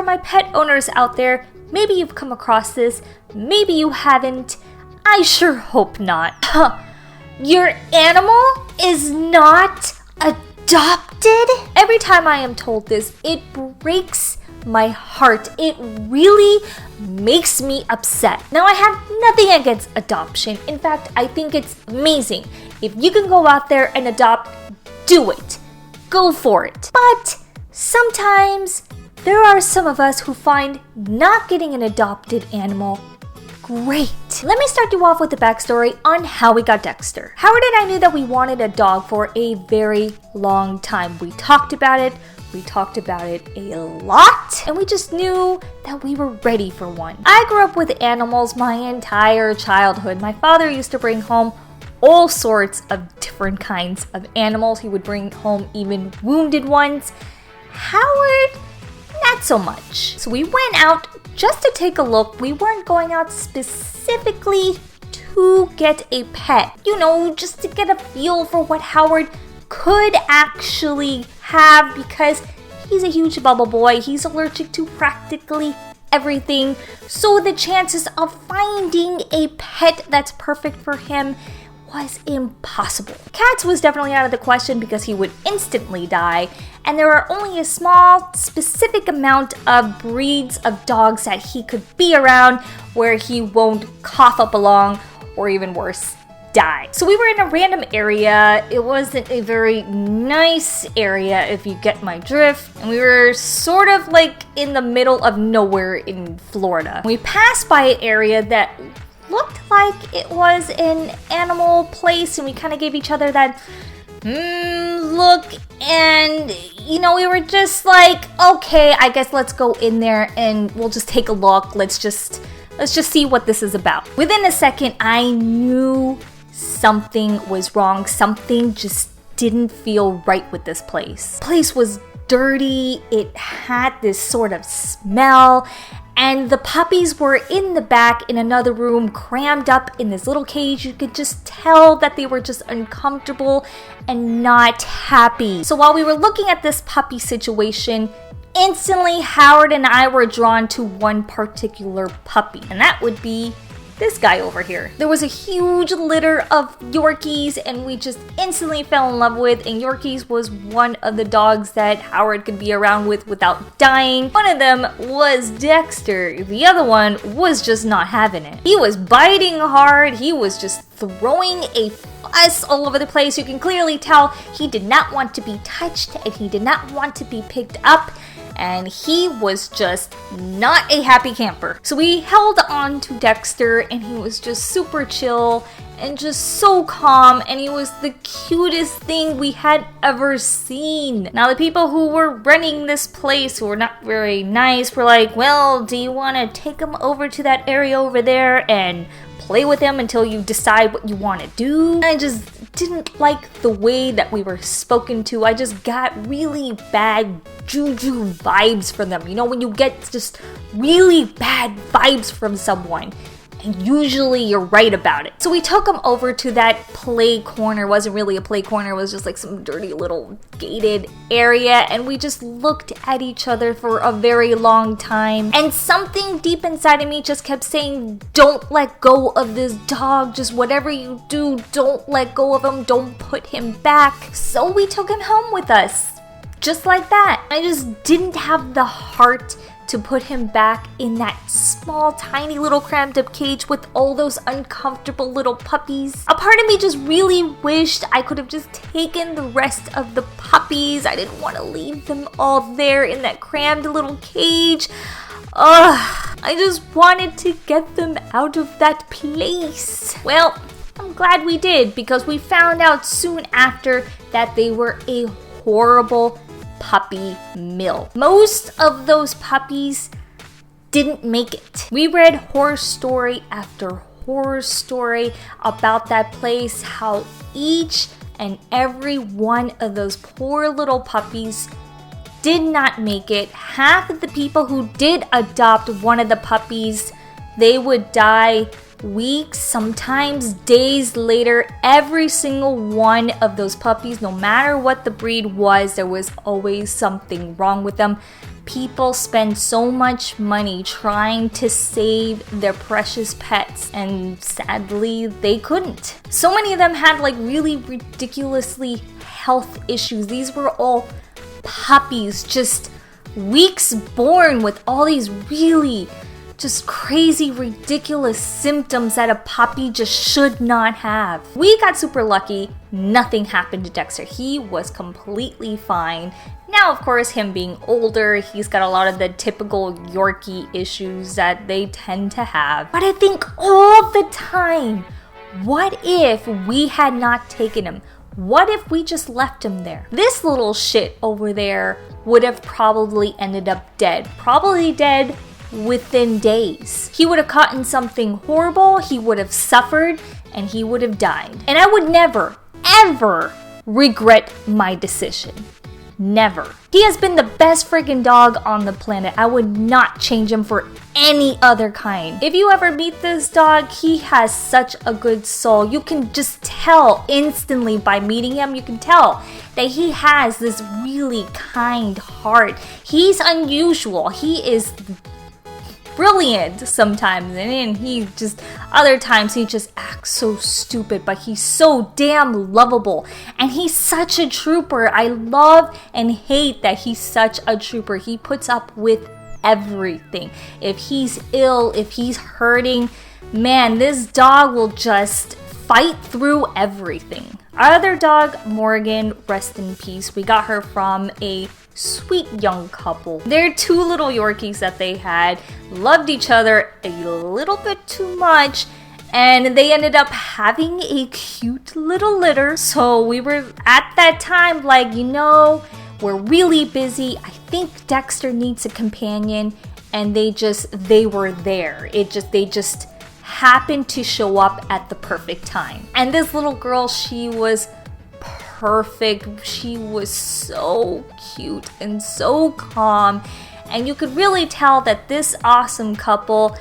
my pet owners out there, maybe you've come across this, maybe you haven't. I sure hope not. Your animal is not adopted? Every time I am told this, it breaks my heart. It really makes me upset. Now, I have nothing against adoption. In fact, I think it's amazing. If you can go out there and adopt, do it. Go for it. But sometimes there are some of us who find not getting an adopted animal great. Let me start you off with the backstory on how we got Dexter. Howard and I knew that we wanted a dog for a very long time. We talked about it a lot, and we just knew that we were ready for one. I grew up with animals my entire childhood. My father used to bring home all sorts of different kinds of animals. He would bring home even wounded ones. Howard, not so much. So we went out just to take a look. We weren't going out specifically to get a pet. Just to get a feel for what Howard could actually have, because he's a huge bubble boy. He's allergic to practically everything. So the chances of finding a pet that's perfect for him was impossible. Cats was definitely out of the question because he would instantly die, and there are only a small, specific amount of breeds of dogs that he could be around where he won't cough up a lung, or even worse, die. So we were in a random area. It wasn't a very nice area, if you get my drift, and we were sort of like in the middle of nowhere in Florida. We passed by an area that looked like it was an animal place, and we kind of gave each other that look, and we were just like, okay, I guess let's go in there and we'll just take a look. Let's just see what this is about. Within a second, I knew something was wrong. Something just didn't feel right with this place. The place was dirty. It had this sort of smell, and the puppies were in the back in another room, crammed up in this little cage. You could just tell that they were just uncomfortable and not happy. So while we were looking at this puppy situation, instantly Howard and I were drawn to one particular puppy, and that would be this guy over here. There was a huge litter of Yorkies, and we just instantly fell in love with, and Yorkies was one of the dogs that Howard could be around with without dying. One of them was Dexter. The other one was just not having it. He was biting hard. He was just throwing a fuss all over the place. You can clearly tell he did not want to be touched, and he did not want to be picked up. And he was just not a happy camper. So we held on to Dexter, and he was just super chill and just so calm, and he was the cutest thing we had ever seen. Now, the people who were running this place, who were not very nice, were like, well, do you want to take him over to that area over there and play with him until you decide what you want to do? I just didn't like the way that we were spoken to. I just got really bad juju vibes from them. When you get just really bad vibes from someone, and usually you're right about it. So we took him over to that play corner. It wasn't really a play corner, it was just like some dirty little gated area, and we just looked at each other for a very long time, and something deep inside of me just kept saying, don't let go of this dog. Just whatever you do, don't let go of him. Don't put him back. So we took him home with us. Just like that. I just didn't have the heart to put him back in that small, tiny little cramped up cage with all those uncomfortable little puppies. A part of me just really wished I could have just taken the rest of the puppies. I didn't want to leave them all there in that crammed little cage. I just wanted to get them out of that place. Well, I'm glad we did, because we found out soon after that they were a horrible puppy mill. Most of those puppies didn't make it. We read horror story after horror story about that place, how each and every one of those poor little puppies did not make it. Half of the people who did adopt one of the puppies, they would die weeks, sometimes days later. Every single one of those puppies, no matter what the breed was, there was always something wrong with them. people spend so much money trying to save their precious pets, and sadly they couldn't. So many of them had like really ridiculously health issues. These were all puppies, just weeks born with all these really just crazy, ridiculous symptoms that a puppy just should not have. We got super lucky. Nothing happened to Dexter. He was completely fine. Now, of course, him being older, he's got a lot of the typical Yorkie issues that they tend to have. But I think all the time, what if we had not taken him? What if we just left him there? This little shit over there would have probably ended up dead. Probably dead within days. He would have caught in something horrible, he would have suffered, and he would have died. And I would never, ever regret my decision. Never. He has been the best freaking dog on the planet. I would not change him for any other kind. If you ever meet this dog, he has such a good soul. You can just tell instantly by meeting him, you can tell that he has this really kind heart. He's unusual. He is brilliant sometimes, and then he just other times he just acts so stupid, but he's so damn lovable, and he's such a trooper. I love and hate that he's such a trooper. He puts up with everything. If he's ill, if he's hurting, man, this dog will just fight through everything. Our other dog, Morgan, rest in peace, we got her from a sweet young couple. They're two little Yorkies that they had, loved each other a little bit too much, and they ended up having a cute little litter. So we were at that time like, we're really busy. I think Dexter needs a companion, and they were there. They just happened to show up at the perfect time. And this little girl, she was perfect. She was so cute and so calm, and you could really tell that this awesome couple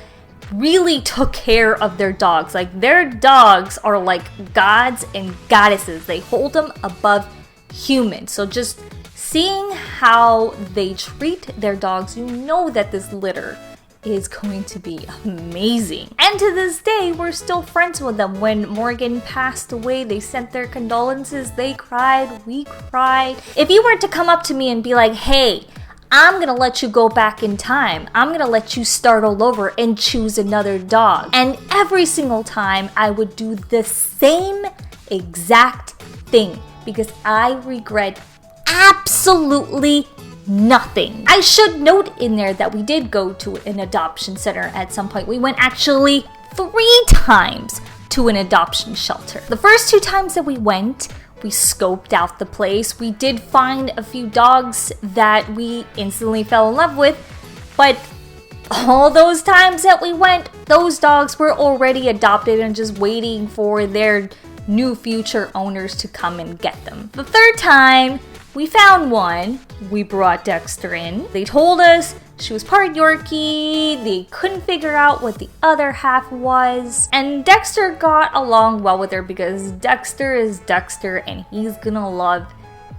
really took care of their dogs. Like, their dogs are like gods and goddesses. They hold them above humans. So just seeing how they treat their dogs, you know that this litter is going to be amazing. And to this day, we're still friends with them. When Morgan passed away, they sent their condolences. They cried, we cried. If you were to come up to me and be like, hey, I'm gonna let you go back in time, I'm gonna let you start all over and choose another dog, and every single time I would do the same exact thing, because I regret absolutely nothing. I should note in there that we did go to an adoption center at some point. We went actually 3 times to an adoption shelter. The first 2 times that we went, we scoped out the place. We did find a few dogs that we instantly fell in love with, but all those times that we went, those dogs were already adopted and just waiting for their new future owners to come and get them. The 3rd time, we found one. We brought Dexter in. They told us she was part Yorkie. They couldn't figure out what the other half was. And Dexter got along well with her because Dexter is Dexter and he's gonna love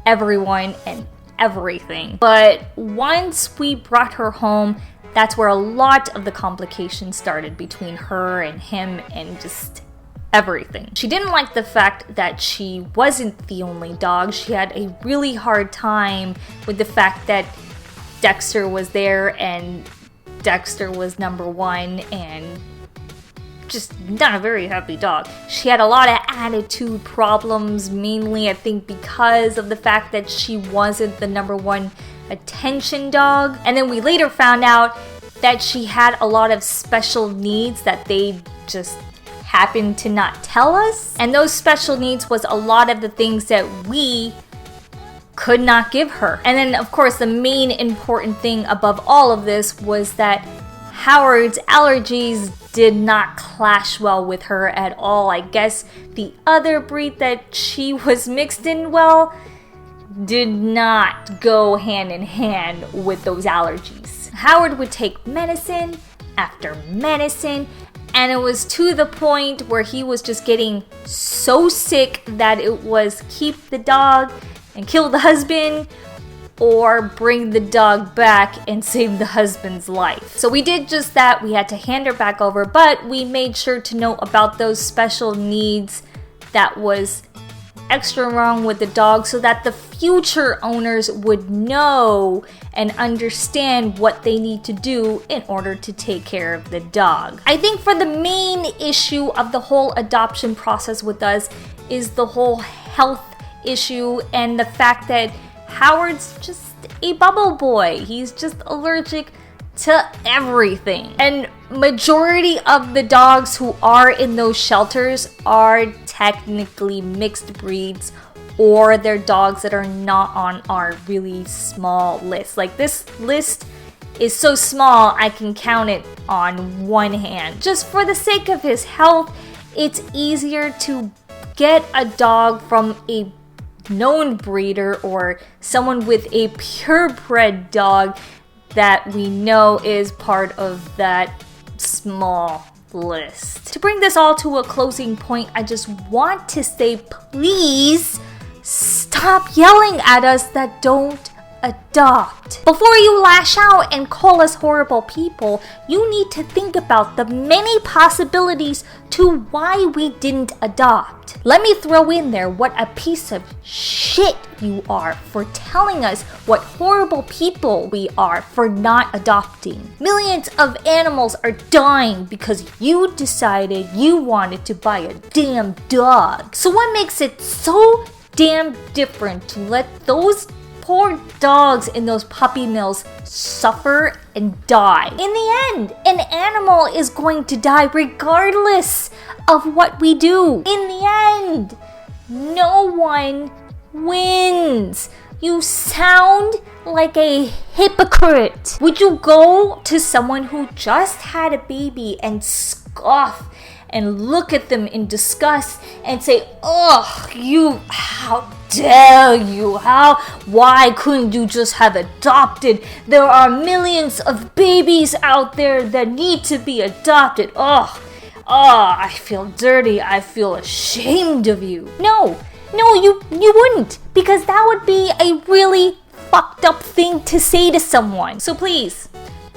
everyone and everything. But once we brought her home, that's where a lot of the complications started between her and him and just everything. She didn't like the fact that she wasn't the only dog. She had a really hard time with the fact that Dexter was there and Dexter was number 1 and just not a very happy dog. She had a lot of attitude problems, mainly I think because of the fact that she wasn't the number 1 attention dog. And then we later found out that she had a lot of special needs that they just happened to not tell us. And those special needs was a lot of the things that we could not give her. And then of course the main important thing above all of this was that Howard's allergies did not clash well with her at all. I guess the other breed that she was mixed in did not go hand in hand with those allergies. Howard would take medicine after medicine, and it was to the point where he was just getting so sick that it was keep the dog and kill the husband, or bring the dog back and save the husband's life. So we did just that. We had to hand her back over, but we made sure to know about those special needs that was extra wrong with the dog so that the future owners would know and understand what they need to do in order to take care of the dog. I think for the main issue of the whole adoption process with us is the whole health issue and the fact that Howard's just a bubble boy. He's just allergic to everything. And majority of the dogs who are in those shelters are technically mixed breeds, or they're dogs that are not on our really small list. Like, this list is so small I can count it on one hand. Just for the sake of his health, it's easier to get a dog from a known breeder or someone with a purebred dog that we know is part of that small list. To bring this all to a closing point, I just want to say, please stop yelling at us that don't adopt. Before you lash out and call us horrible people, you need to think about the many possibilities to why we didn't adopt. Let me throw in there what a piece of shit you are for telling us what horrible people we are for not adopting. Millions of animals are dying because you decided you wanted to buy a damn dog. So what makes it so damn different to let those poor dogs in those puppy mills suffer and die? In the end, an animal is going to die regardless of what we do. In the end, no one wins. You sound like a hypocrite. Would you go to someone who just had a baby and scoff and look at them in disgust and say, "Ugh, you, how dare you? Why couldn't you just have adopted? There are millions of babies out there that need to be adopted. Ugh, I feel dirty. I feel ashamed of you." No, you wouldn't, because that would be a really fucked up thing to say to someone. So please,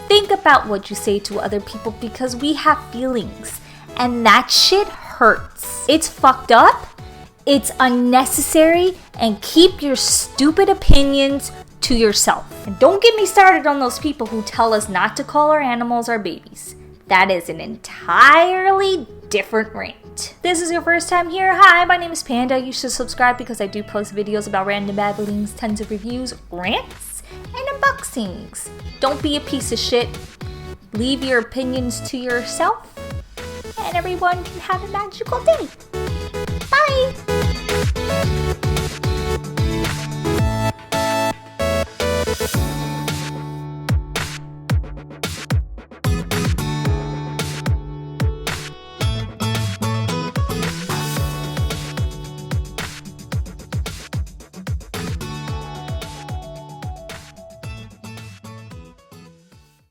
think about what you say to other people, because we have feelings. And that shit hurts. It's fucked up, it's unnecessary, and keep your stupid opinions to yourself. And don't get me started on those people who tell us not to call our animals our babies. That is an entirely different rant. This is your first time here. Hi, my name is Panda. You should subscribe because I do post videos about random babblings, tons of reviews, rants, and unboxings. Don't be a piece of shit. Leave your opinions to yourself. And everyone can have a magical day.